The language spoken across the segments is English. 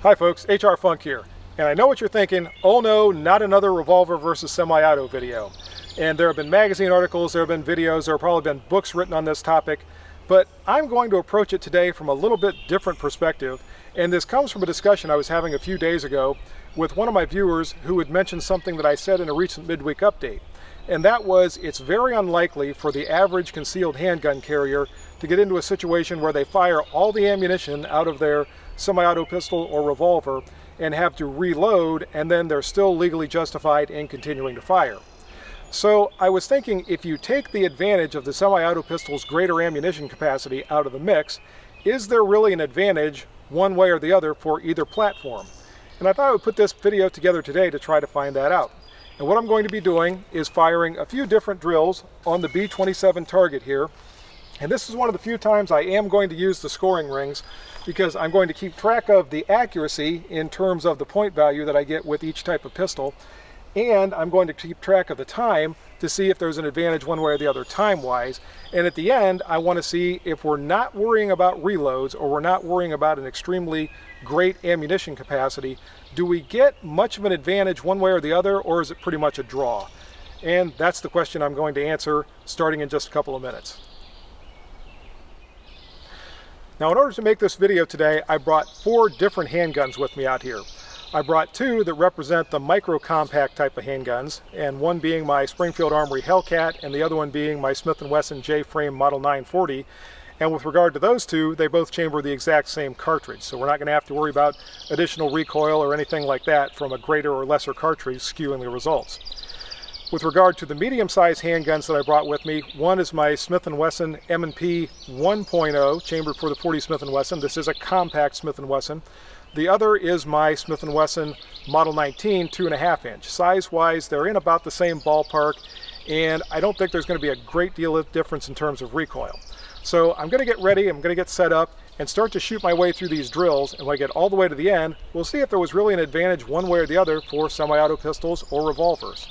Hi folks, HR Funk here. And I know what you're thinking, oh no, not another revolver versus semi-auto video. And there have been magazine articles, there have been videos, there have probably been books written on this topic, but I'm going to approach it today from a little bit different perspective. And this comes from a discussion I was having a few days ago with one of my viewers who had mentioned something that I said in a recent midweek update. And that was, it's very unlikely for the average concealed handgun carrier to get into a situation where they fire all the ammunition out of their semi-auto pistol or revolver and have to reload, and then they're still legally justified in continuing to fire. So I was thinking, if you take the advantage of the semi-auto pistol's greater ammunition capacity out of the mix, is there really an advantage one way or the other for either platform? And I thought I would put this video together today to try to find that out. And what I'm going to be doing is firing a few different drills on the B27 target here. And this is one of the few times I am going to use the scoring rings, because I'm going to keep track of the accuracy in terms of the point value that I get with each type of pistol. And I'm going to keep track of the time to see if there's an advantage one way or the other time-wise. And at the end, I want to see if we're not worrying about reloads or we're not worrying about an extremely great ammunition capacity, do we get much of an advantage one way or the other, or is it pretty much a draw? And that's the question I'm going to answer starting in just a couple of minutes. Now, in order to make this video today, I brought 4 different handguns with me out here. I brought 2 that represent the micro-compact type of handguns, and one being my Springfield Armory Hellcat and the other one being my Smith & Wesson J-Frame Model 940. And with regard to those 2, they both chamber the exact same cartridge, so we're not going to have to worry about additional recoil or anything like that from a greater or lesser cartridge skewing the results. With regard to the medium-sized handguns that I brought with me, one is my Smith & Wesson M&P 1.0, chambered for the 40 Smith & Wesson. This is a compact Smith & Wesson. The other is my Smith & Wesson Model 19 2.5 inch. Size-wise, they're in about the same ballpark, and I don't think there's going to be a great deal of difference in terms of recoil. So I'm going to get ready, I'm going to get set up, and start to shoot my way through these drills, and when I get all the way to the end, we'll see if there was really an advantage one way or the other for semi-auto pistols or revolvers.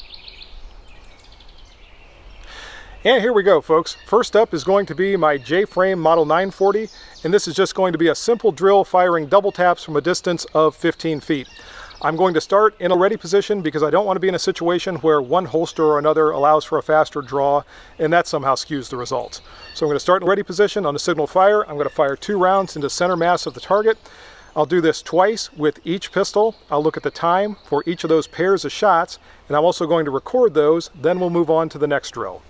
And here we go, folks. First up is going to be my J-Frame Model 940, and this is just going to be a simple drill firing double taps from a distance of 15 feet. I'm going to start in a ready position because I don't want to be in a situation where one holster or another allows for a faster draw, and that somehow skews the results. So I'm going to start in a ready position on the signal fire. I'm going to fire 2 rounds into center mass of the target. I'll do this twice with each pistol. I'll look at the time for each of those pairs of shots, and I'm also going to record those. Then we'll move on to the next drill.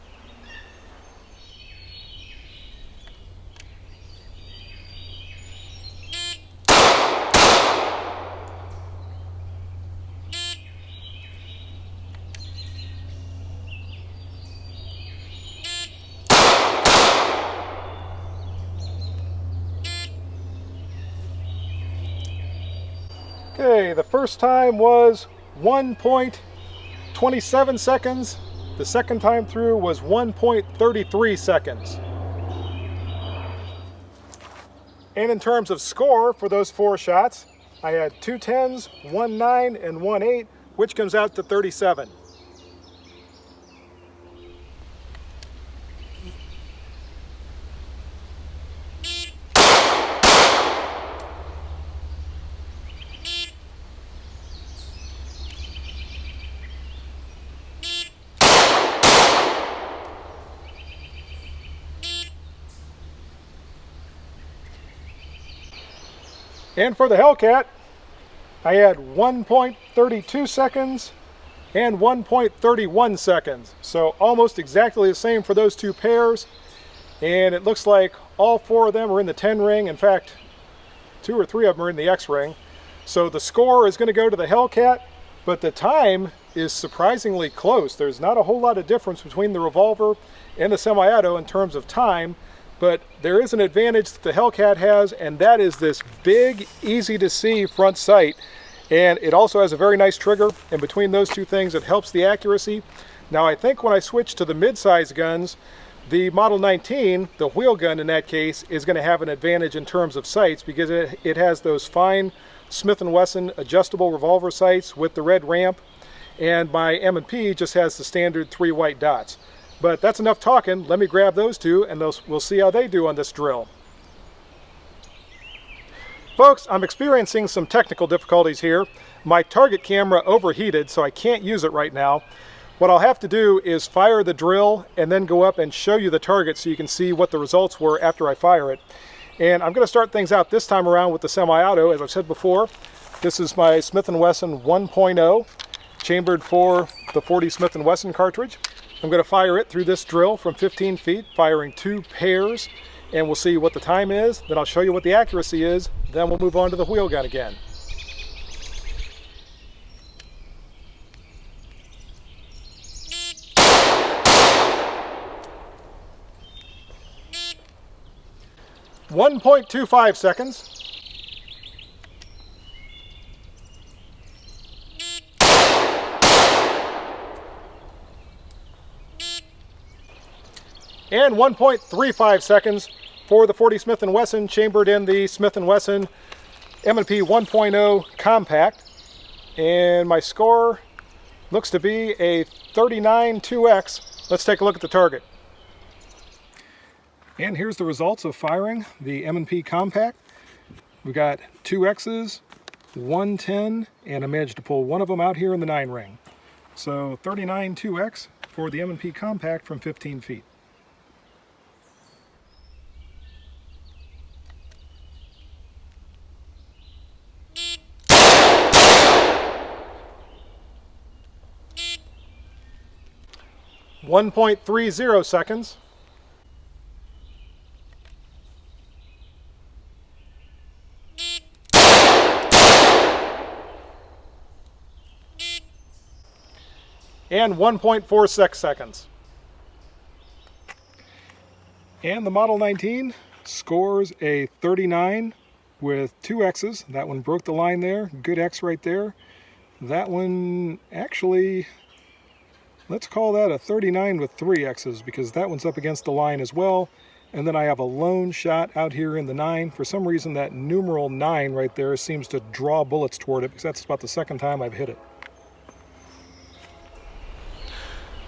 Okay, the first time was 1.27 seconds. The second time through was 1.33 seconds. And in terms of score for those 4 shots, I had 2 10s, 1 9, and 1 8, which comes out to 37. And for the Hellcat, I had 1.32 seconds and 1.31 seconds. So almost exactly the same for those 2 pairs. And it looks like all 4 of them are in the 10 ring. In fact, 2 or 3 of them are in the X ring. So the score is going to go to the Hellcat, but the time is surprisingly close. There's not a whole lot of difference between the revolver and the semi-auto in terms of time. But there is an advantage that the Hellcat has, and that is this big, easy to see front sight. And it also has a very nice trigger, and between those 2 things, it helps the accuracy. Now, I think when I switch to the mid-size guns, the Model 19, the wheel gun in that case, is going to have an advantage in terms of sights because it has those fine Smith & Wesson adjustable revolver sights with the red ramp, and my M&P just has the standard 3 white dots. But that's enough talking. Let me grab those 2 and we'll see how they do on this drill. Folks, I'm experiencing some technical difficulties here. My target camera overheated, so I can't use it right now. What I'll have to do is fire the drill and then go up and show you the target so you can see what the results were after I fire it. And I'm going to start things out this time around with the semi-auto. As I've said before, this is my Smith & Wesson 1.0, chambered for the 40 Smith & Wesson cartridge. I'm going to fire it through this drill from 15 feet, firing 2 pairs, and we'll see what the time is. Then I'll show you what the accuracy is. Then we'll move on to the wheel gun again. .25 seconds. And 1.35 seconds for the 40 Smith & Wesson chambered in the Smith & Wesson M&P 1.0 compact. And my score looks to be a 39-2X. Let's take a look at the target. And here's the results of firing the M&P compact. We got 2 X's, 1 10, and I managed to pull one of them out here in the 9 ring. So 39-2X for the M&P compact from 15 feet. .30 seconds. And 1.46 seconds. And the Model 19 scores a 39 with 2 X's. That one broke the line there. Good X right there. That one actually, let's call that a 39 with 3 X's because that one's up against the line as well. And then I have a lone shot out here in the 9. For some reason that numeral 9 right there seems to draw bullets toward it because that's about the second time I've hit it.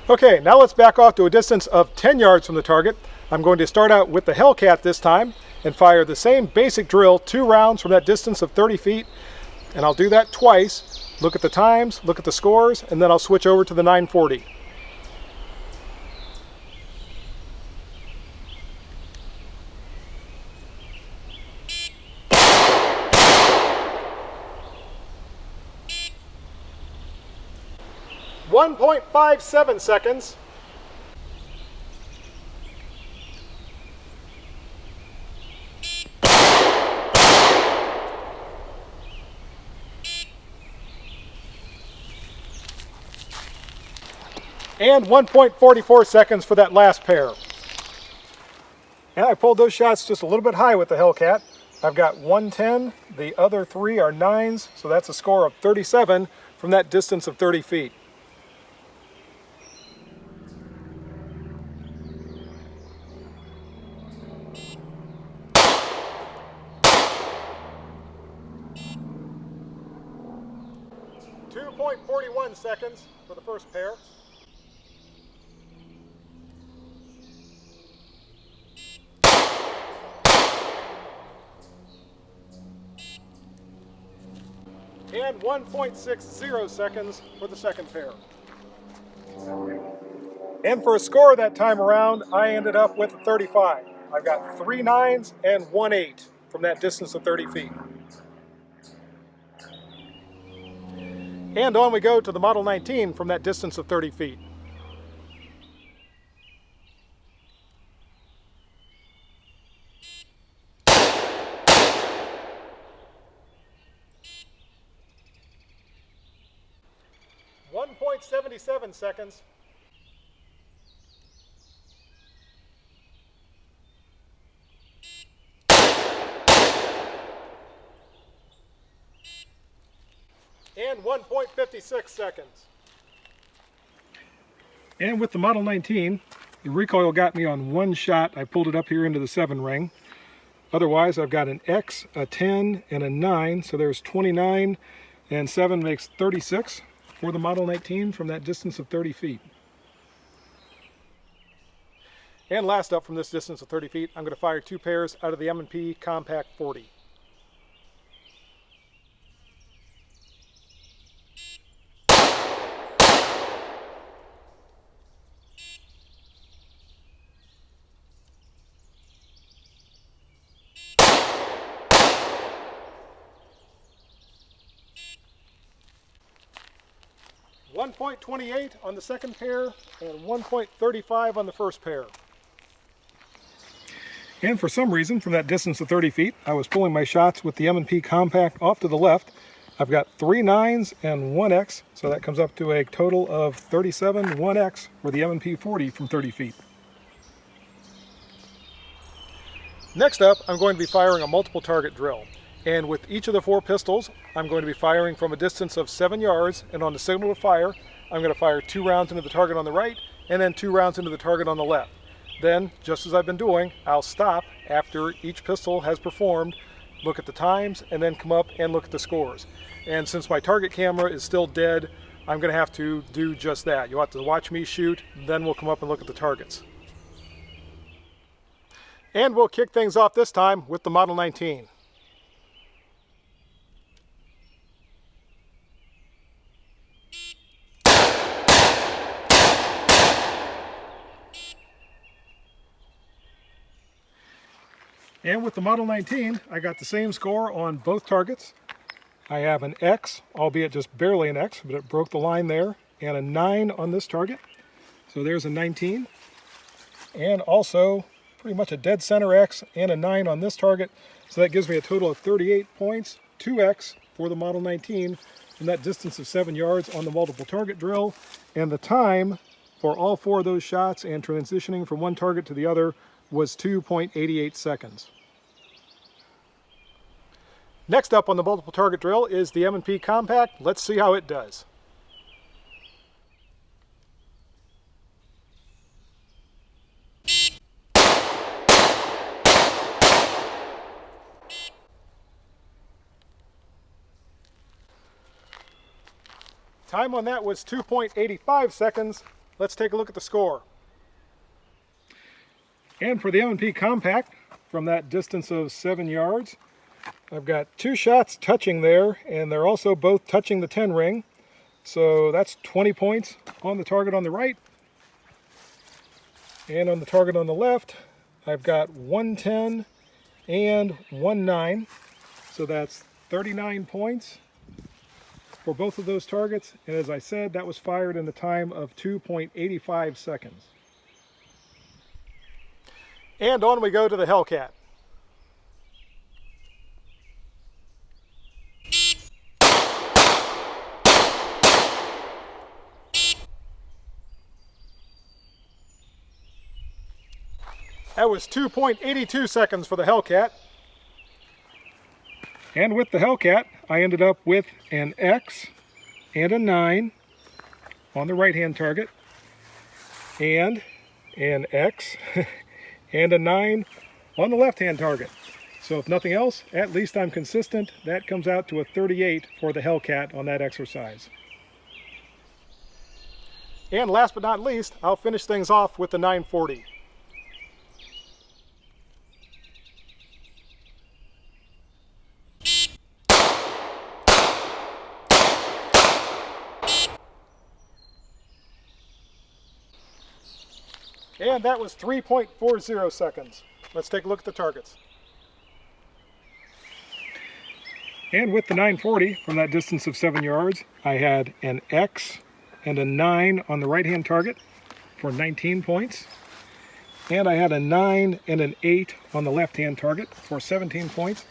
Okay, now let's back off to a distance of 10 yards from the target. I'm going to start out with the Hellcat this time and fire the same basic drill, 2 rounds from that distance of 30 feet. And I'll do that twice. Look at the times, look at the scores, and then I'll switch over to the 940. .57 seconds. And 1.44 seconds for that last pair. And I pulled those shots just a little bit high with the Hellcat. I've got 110, the other 3 are 9s, so that's a score of 37 from that distance of 30 feet. .41 seconds for the first pair. And 1.60 seconds for the second pair. And for a score that time around, I ended up with a 35. I've got 3 9s and 1 8 from that distance of 30 feet. And on we go to the Model 19 from that distance of 30 feet. .77 seconds. And 1.56 seconds. And with the Model 19, the recoil got me on 1 shot. I pulled it up here into the 7 ring. Otherwise, I've got an X, a 10, and a 9. So there's 29, and 7 makes 36 for the Model 19 from that distance of 30 feet. And last up from this distance of 30 feet, I'm going to fire 2 pairs out of the M&P Compact 40. 1.28 on the second pair and 1.35 on the first pair. And for some reason, from that distance of 30 feet, I was pulling my shots with the M&P Compact off to the left. I've got 3 9s and 1 X, so that comes up to a total of 37 1X for the M&P 40 from 30 feet. Next up, I'm going to be firing a multiple target drill. And with each of the 4 pistols, I'm going to be firing from a distance of 7 yards, and on the signal to fire, I'm going to fire 2 rounds into the target on the right, and then 2 rounds into the target on the left. Then, just as I've been doing, I'll stop after each pistol has performed, look at the times, and then come up and look at the scores. And since my target camera is still dead, I'm going to have to do just that. You'll have to watch me shoot, then we'll come up and look at the targets. And we'll kick things off this time with the Model 19. And with the Model 19, I got the same score on both targets. I have an X, albeit just barely an X, but it broke the line there, and a 9 on this target. So there's a 19. And also pretty much a dead center X and a 9 on this target. So that gives me a total of 38 points, 2X for the Model 19, and that distance of 7 yards on the multiple target drill. And the time for all 4 of those shots and transitioning from one target to the other was 2.88 seconds. Next up on the multiple target drill is the M&P Compact. Let's see how it does. Time on that was 2.85 seconds. Let's take a look at the score. And for the M&P Compact, from that distance of 7 yards, I've got 2 shots touching there, and they're also both touching the 10 ring. So that's 20 points on the target on the right. And on the target on the left, I've got 110 and 19. So that's 39 points for both of those targets. And as I said, that was fired in the time of 2.85 seconds. And on we go to the Hellcat. That was 2.82 seconds for the Hellcat. And with the Hellcat, I ended up with an X and a 9 on the right-hand target, and an X and a 9 on the left-hand target. So if nothing else, at least I'm consistent. That comes out to a 38 for the Hellcat on that exercise. And last but not least, I'll finish things off with the 940. And that was 3.40 seconds. Let's take a look at the targets. And with the 940, from that distance of 7 yards, I had an X and a 9 on the right-hand target for 19 points. And I had a 9 and an 8 on the left-hand target for 17 points.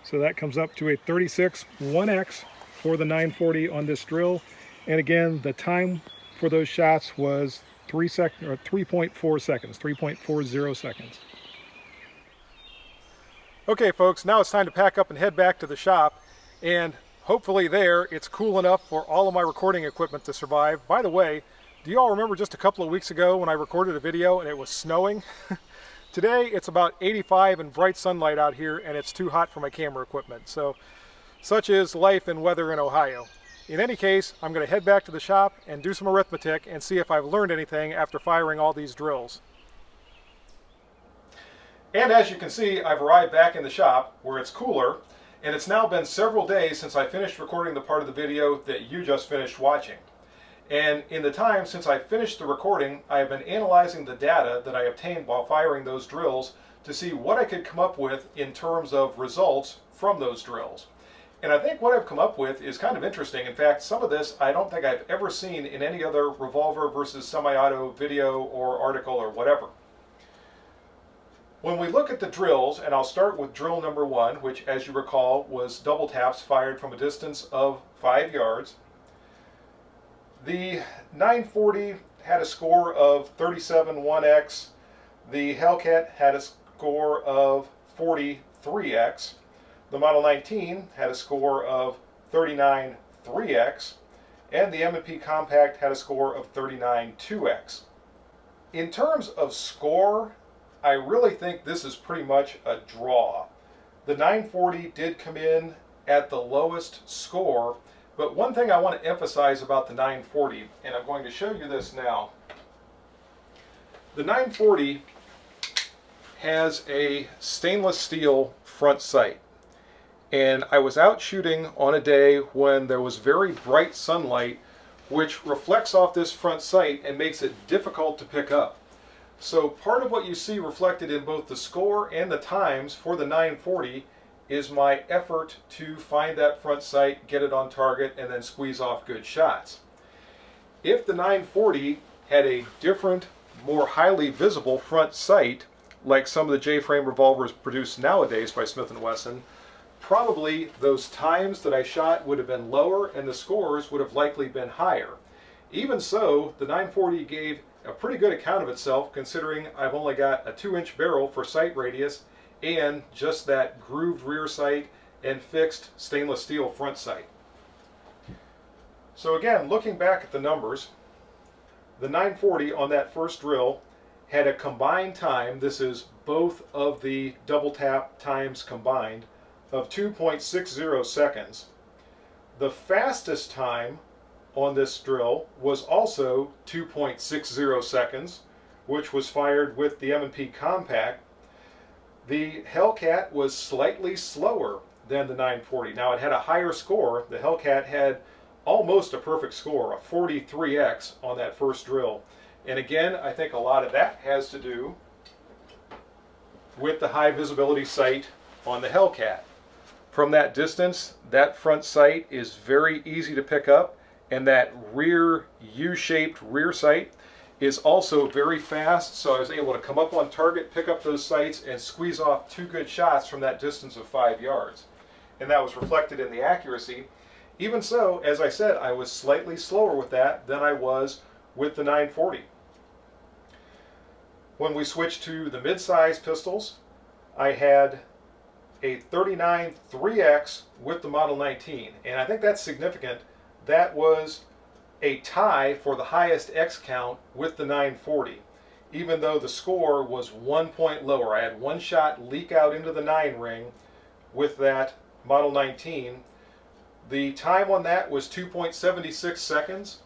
So that comes up to a 36 1X for the 940 on this drill. And again, the time for those shots was 3.4 seconds, 3.40 seconds. Okay folks, now it's time to pack up and head back to the shop, and hopefully there it's cool enough for all of my recording equipment to survive. By the way, do you all remember just a couple of weeks ago when I recorded a video and it was snowing? Today it's about 85 and bright sunlight out here, and it's too hot for my camera equipment. So such is life and weather in Ohio. In any case, I'm going to head back to the shop and do some arithmetic and see if I've learned anything after firing all these drills. And as you can see, I've arrived back in the shop where it's cooler, and it's now been several days since I finished recording the part of the video that you just finished watching. And in the time since I finished the recording, I have been analyzing the data that I obtained while firing those drills to see what I could come up with in terms of results from those drills. And I think what I've come up with is kind of interesting. In fact, some of this I don't think I've ever seen in any other revolver versus semi-auto video or article or whatever. When we look at the drills, and I'll start with drill number 1, which as you recall was double taps fired from a distance of 5 yards. The 940 had a score of 37.1x. The Hellcat had a score of 43x. The Model 19 had a score of 39.3x. And the M&P Compact had a score of 39.2x. In terms of score, I really think this is pretty much a draw. The 940 did come in at the lowest score, but one thing I want to emphasize about the 940, and I'm going to show you this now. The 940 has a stainless steel front sight, and I was out shooting on a day when there was very bright sunlight, which reflects off this front sight and makes it difficult to pick up. So part of what you see reflected in both the score and the times for the 940 is my effort to find that front sight, get it on target, and then squeeze off good shots. If the 940 had a different, more highly visible front sight, like some of the J-frame revolvers produced nowadays by Smith & Wesson, probably those times that I shot would have been lower and the scores would have likely been higher. Even so, the 940 gave a pretty good account of itself, considering I've only got a 2-inch barrel for sight radius and just that grooved rear sight and fixed stainless steel front sight. So again, looking back at the numbers, the 940 on that first drill had a combined time, this is both of the double tap times combined, of 2.60 seconds. The fastest time on this drill was also 2.60 seconds, which was fired with the M&P Compact. The Hellcat was slightly slower than the 940. Now it had a higher score. The Hellcat had almost a perfect score, a 43x on that first drill. And again, I think a lot of that has to do with the high visibility sight on the Hellcat. From that distance, that front sight is very easy to pick up, and that rear U-shaped rear sight is also very fast, so I was able to come up on target, pick up those sights, and squeeze off 2 good shots from that distance of 5 yards. And that was reflected in the accuracy. Even so, as I said, I was slightly slower with that than I was with the 940. When we switched to the mid-size pistols, I had a 39.3x with the Model 19, and I think that's significant. That was a tie for the highest X count with the 940, even though the score was 1 point lower. I had 1 shot leak out into the 9 ring with that Model 19. The time on that was 2.76 seconds,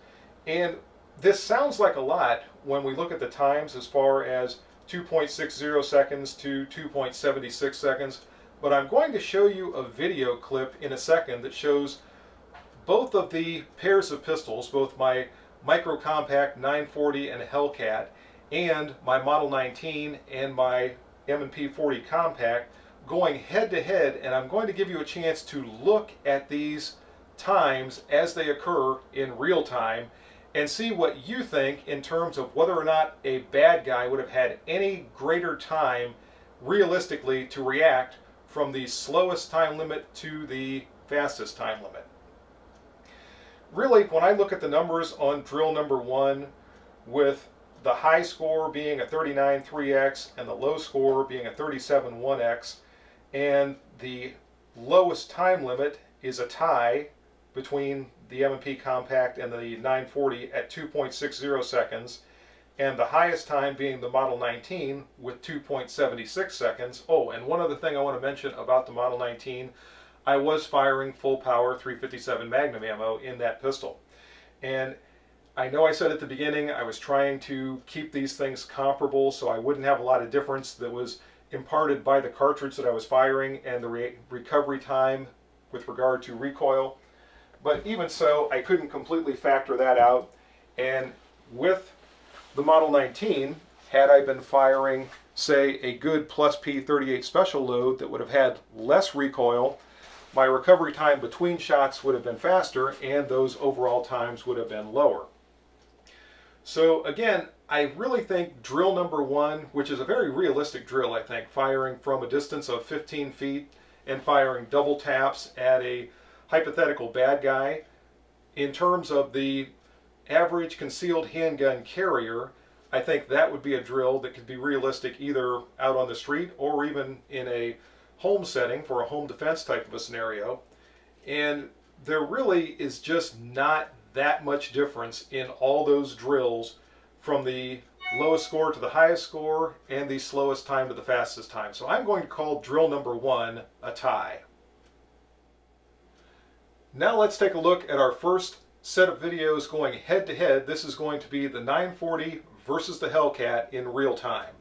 and this sounds like a lot when we look at the times as far as 2.60 seconds to 2.76 seconds, but I'm going to show you a video clip in a second that shows both of the pairs of pistols, both my Micro Compact 940 and Hellcat, and my Model 19 and my M&P 40 Compact, going head to head, and I'm going to give you a chance to look at these times as they occur in real time and see what you think in terms of whether or not a bad guy would have had any greater time realistically to react from the slowest time limit to the fastest time limit. Really, when I look at the numbers on drill number 1, with the high score being a 39.3x and the low score being a 37.1x, and the lowest time limit is a tie between the M&P Compact and the 940 at 2.60 seconds, and the highest time being the Model 19 with 2.76 seconds. Oh, and one other thing I want to mention about the Model 19, I was firing full power 357 Magnum ammo in that pistol. And I know I said at the beginning I was trying to keep these things comparable so I wouldn't have a lot of difference that was imparted by the cartridge that I was firing and the recovery time with regard to recoil. But even so, I couldn't completely factor that out. And with the Model 19, had I been firing, say, a good plus P38 special load that would have had less recoil, my recovery time between shots would have been faster and those overall times would have been lower. So again, I really think drill number 1, which is a very realistic drill, I think, firing from a distance of 15 feet and firing double taps at a hypothetical bad guy, in terms of the average concealed handgun carrier, I think that would be a drill that could be realistic either out on the street or even in a home setting for a home defense type of a scenario. And there really is just not that much difference in all those drills, from the lowest score to the highest score and the slowest time to the fastest time. So I'm going to call drill number 1 a tie. Now let's take a look at our first set of videos going head to head. This is going to be the 940 versus the Hellcat in real time.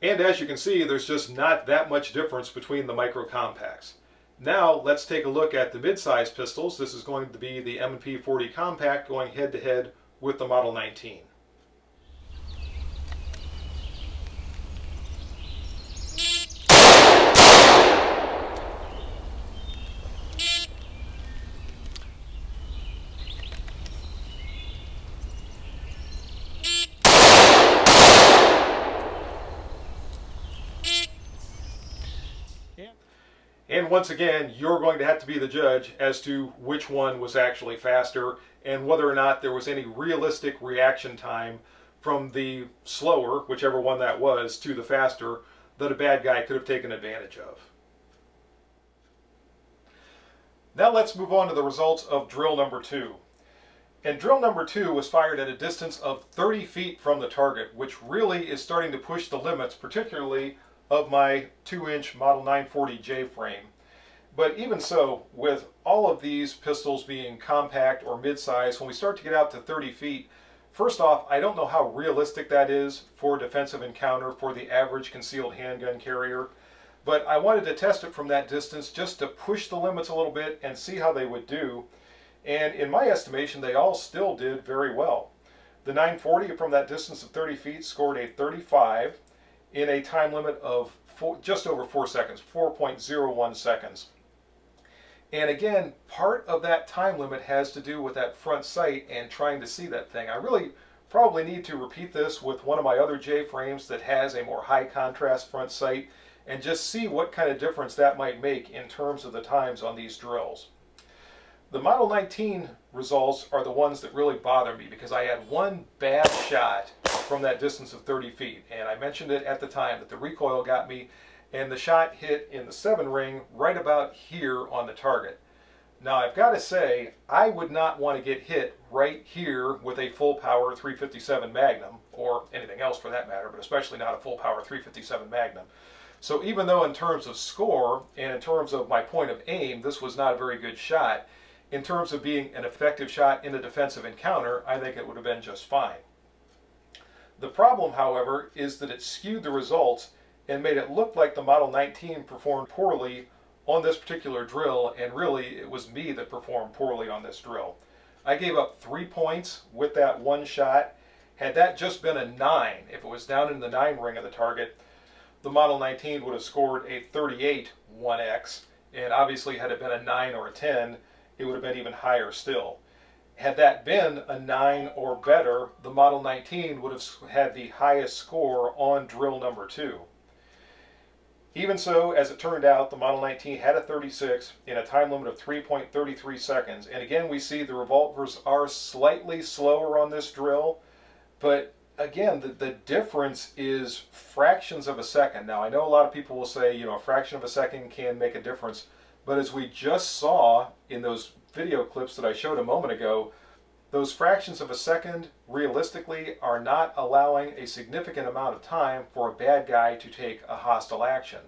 And as you can see, there's just not that much difference between the micro compacts. Now let's take a look at the mid-size pistols. This is going to be the M&P 40 Compact going head to head with the Model 19. And once again, you're going to have to be the judge as to which one was actually faster and whether or not there was any realistic reaction time from the slower, whichever one that was, to the faster that a bad guy could have taken advantage of. Now let's move on to the results of drill number 2. And drill number 2 was fired at a distance of 30 feet from the target, which really is starting to push the limits, particularly of my 2-inch Model 940J frame. But even so, with all of these pistols being compact or mid-size, when we start to get out to 30 feet, first off, I don't know how realistic that is for defensive encounter for the average concealed handgun carrier, but I wanted to test it from that distance just to push the limits a little bit and see how they would do. And in my estimation, they all still did very well. The 940 from that distance of 30 feet scored a 35 in a time limit of just over 4 seconds, 4.01 seconds. And again, part of that time limit has to do with that front sight and trying to see that thing. I really probably need to repeat this with one of my other J frames that has a more high contrast front sight and just see what kind of difference that might make in terms of the times on these drills. The Model 19 results are the ones that really bother me because I had one bad shot from that distance of 30 feet. And I mentioned it at the time that the recoil got me, and the shot hit in the 7 ring right about here on the target. Now I've got to say, I would not want to get hit right here with a full power 357 Magnum, or anything else for that matter, but especially not a full power 357 Magnum. So even though in terms of score and in terms of my point of aim, this was not a very good shot, in terms of being an effective shot in a defensive encounter, I think it would have been just fine. The problem, however, is that it skewed the results and made it look like the Model 19 performed poorly on this particular drill, and really it was me that performed poorly on this drill. I gave up 3 points with that one shot. Had that just been a 9, if it was down in the 9 ring of the target, the Model 19 would have scored a 38 1X, and obviously had it been a 9 or a 10, it would have been even higher still. Had that been a 9 or better, the Model 19 would have had the highest score on drill number 2. Even so, as it turned out, the Model 19 had a 36 in a time limit of 3.33 seconds. And again, we see the revolvers are slightly slower on this drill, but again, the difference is fractions of a second. Now, I know a lot of people will say, you know, a fraction of a second can make a difference, but as we just saw in those video clips that I showed a moment ago, those fractions of a second realistically are not allowing a significant amount of time for a bad guy to take a hostile action.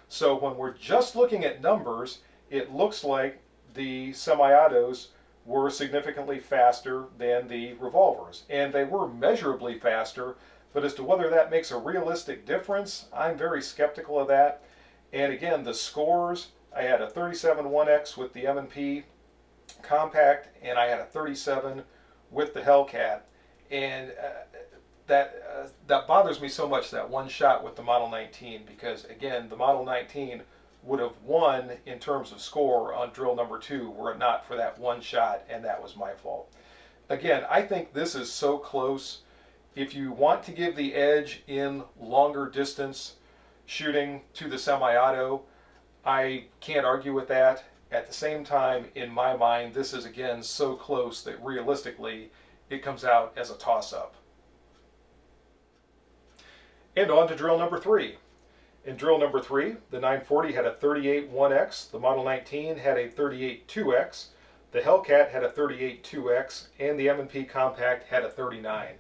So when we're just looking at numbers, it looks like the semi-autos were significantly faster than the revolvers, and they were measurably faster, But as to whether that makes a realistic difference, I'm very skeptical of that. And again, the scores, I had a 37 1X with the M&P compact, and I had a 37 with the Hellcat. And that bothers me so much, that one shot with the Model 19, because again, the Model 19 would have won in terms of score on drill number 2 were it not for that one shot, and that was my fault. Again, I think this is so close. If you want to give the edge in longer distance shooting to the semi-auto, I can't argue with that. At the same time, in my mind, this is again so close that realistically it comes out as a toss-up. And on to drill number 3. In drill number 3, the 940 had a 38 1X, the Model 19 had a 38 2X, the Hellcat had a 38 2X, and the M&P Compact had a 39.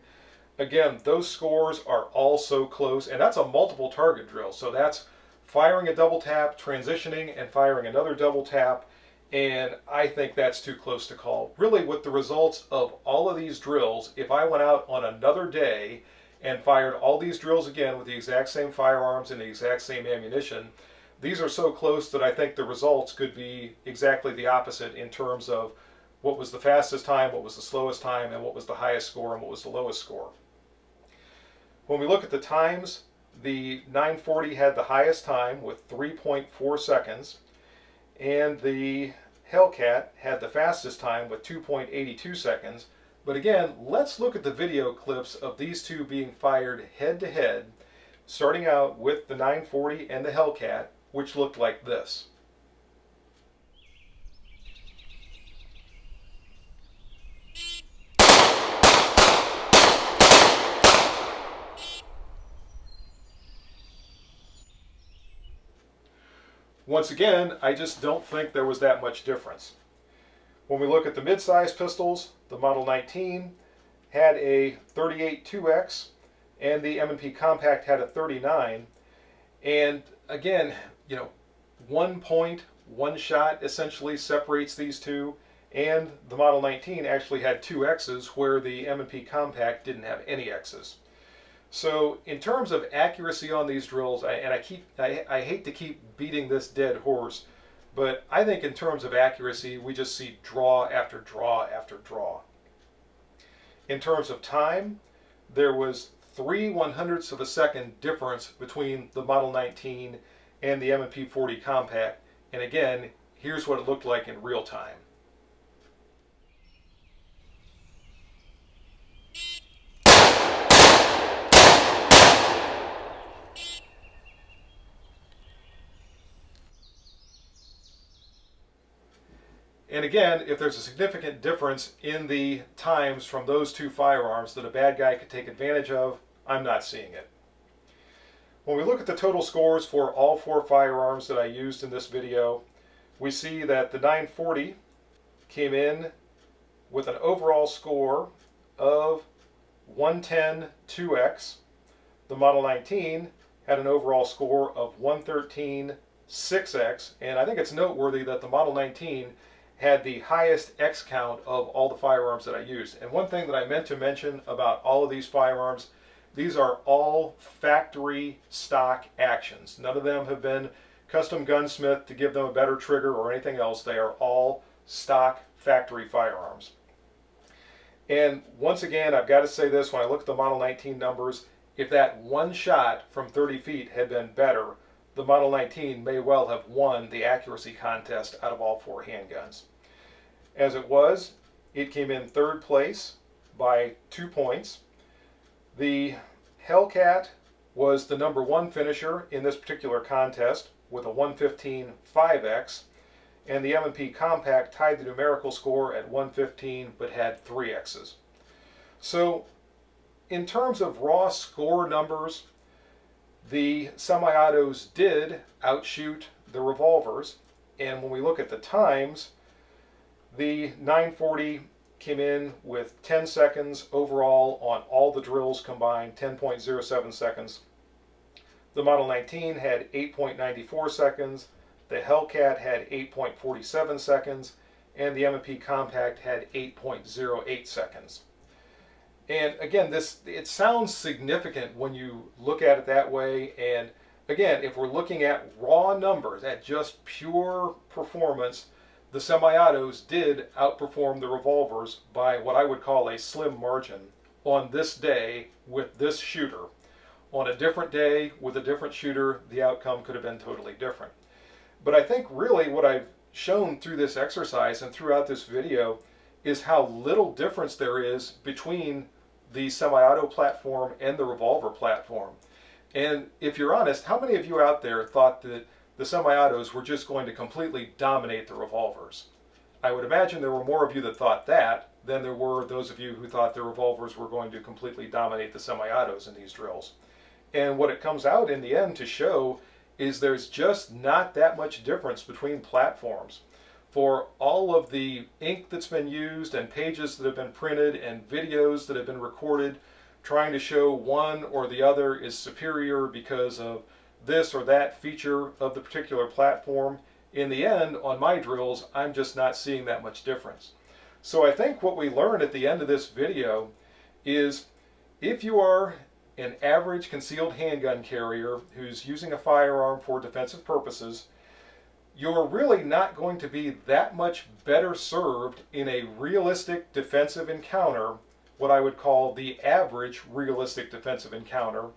Again, those scores are all so close, and that's a multiple target drill. So that's firing a double tap, transitioning, and firing another double tap, and I think that's too close to call. Really, with the results of all of these drills, if I went out on another day and fired all these drills again with the exact same firearms and the exact same ammunition, these are so close that I think the results could be exactly the opposite in terms of what was the fastest time, what was the slowest time, and what was the highest score and what was the lowest score. When we look at the times, the 940 had the highest time with 3.4 seconds, and the Hellcat had the fastest time with 2.82 seconds. But again, let's look at the video clips of these two being fired head to head, starting out with the 940 and the Hellcat, which looked like this. Once again, I just don't think there was that much difference. When we look at the mid-size pistols, the Model 19 had a 38 2X and the M&P Compact had a 39. And again, you know, 1 point, 1 shot essentially separates these two, and the Model 19 actually had 2 X's where the M&P Compact didn't have any X's. So in terms of accuracy on these drills, I hate to keep beating this dead horse, but I think in terms of accuracy, we just see draw after draw after draw. In terms of time, there was 3/100ths of a second difference between the Model 19 and the M&P 40 Compact. And again, here's what it looked like in real time. And again, if there's a significant difference in the times from those two firearms that a bad guy could take advantage of, I'm not seeing it. When we look at the total scores for all 4 firearms that I used in this video, we see that the 940 came in with an overall score of 110 2X. The Model 19 had an overall score of 113 6X, and I think it's noteworthy that the Model 19 had the highest X count of all the firearms that I used. And one thing that I meant to mention about all of these firearms, these are all factory stock actions. None of them have been custom gunsmith to give them a better trigger or anything else. They are all stock factory firearms. And once again, I've got to say this, when I look at the Model 19 numbers, if that one shot from 30 feet had been better, the Model 19 may well have won the accuracy contest out of all 4 handguns. As it was, it came in 3rd place by 2 points. The Hellcat was the number 1 finisher in this particular contest with a 115 5X, and the M&P Compact tied the numerical score at 115 but had 3 X's. So in terms of raw score numbers, the semi-autos did outshoot the revolvers, and when we look at the times, the 940 came in with 10 seconds overall on all the drills combined, 10.07 seconds. The Model 19 had 8.94 seconds, the Hellcat had 8.47 seconds, and the M&P Compact had 8.08 seconds. And again, it sounds significant when you look at it that way. And again, if we're looking at raw numbers, at just pure performance, the semi-autos did outperform the revolvers by what I would call a slim margin on this day with this shooter. On a different day with a different shooter, the outcome could have been totally different. But I think really what I've shown through this exercise and throughout this video is how little difference there is between the semi-auto platform and the revolver platform. And if you're honest, how many of you out there thought that the semi-autos were just going to completely dominate the revolvers? I would imagine there were more of you that thought that than there were those of you who thought the revolvers were going to completely dominate the semi-autos in these drills. And what it comes out in the end to show is there's just not that much difference between platforms. For all of the ink that's been used and pages that have been printed and videos that have been recorded trying to show one or the other is superior because of this or that feature of the particular platform, in the end, on my drills, I'm just not seeing that much difference. So I think what we learned at the end of this video is if you are an average concealed handgun carrier who's using a firearm for defensive purposes, you're really not going to be that much better served in a realistic defensive encounter, what I would call the average realistic defensive encounter,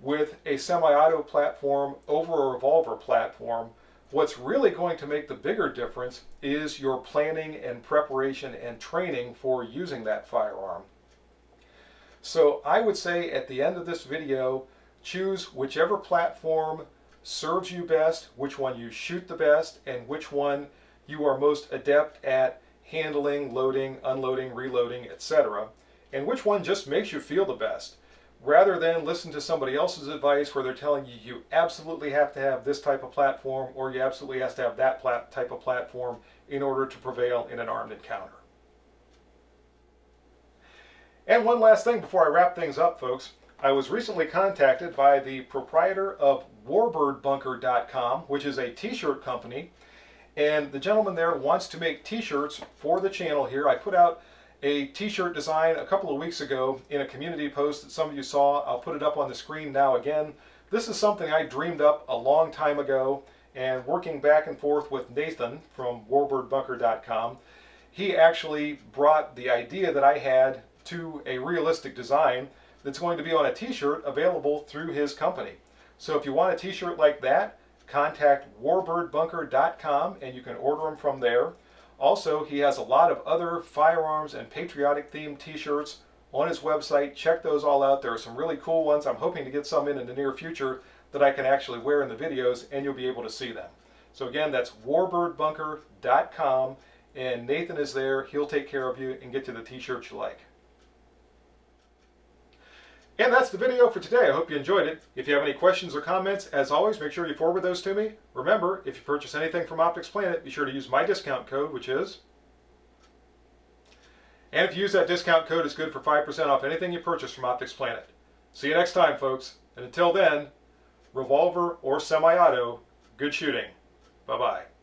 with a semi-auto platform over a revolver platform. What's really going to make the bigger difference is your planning and preparation and training for using that firearm. So I would say at the end of this video, choose whichever platform serves you best, which one you shoot the best, and which one you are most adept at handling, loading, unloading, reloading, etc. And which one just makes you feel the best, rather than listen to somebody else's advice where they're telling you you absolutely have to have this type of platform or you absolutely have to have that type of platform in order to prevail in an armed encounter. And one last thing before I wrap things up, folks. I was recently contacted by the proprietor of warbirdbunker.com, which is a t-shirt company, and the gentleman there wants to make t-shirts for the channel here. I put out a t-shirt design a couple of weeks ago in a community post that some of you saw. I'll put it up on the screen now again. This is something I dreamed up a long time ago, and working back and forth with Nathan from warbirdbunker.com, he actually brought the idea that I had to a realistic design that's going to be on a t-shirt available through his company. So if you want a t-shirt like that, contact warbirdbunker.com and you can order them from there. Also, he has a lot of other firearms and patriotic themed t-shirts on his website. Check those all out. There are some really cool ones. I'm hoping to get some in the near future that I can actually wear in the videos, and you'll be able to see them. So again, that's warbirdbunker.com, and Nathan is there. He'll take care of you and get you the t-shirts you like. And that's the video for today. I hope you enjoyed it. If you have any questions or comments, as always, make sure you forward those to me. Remember, if you purchase anything from Optics Planet, be sure to use my discount code, which is... And if you use that discount code, it's good for 5% off anything you purchase from Optics Planet. See you next time, folks. And until then, revolver or semi-auto, good shooting. Bye-bye.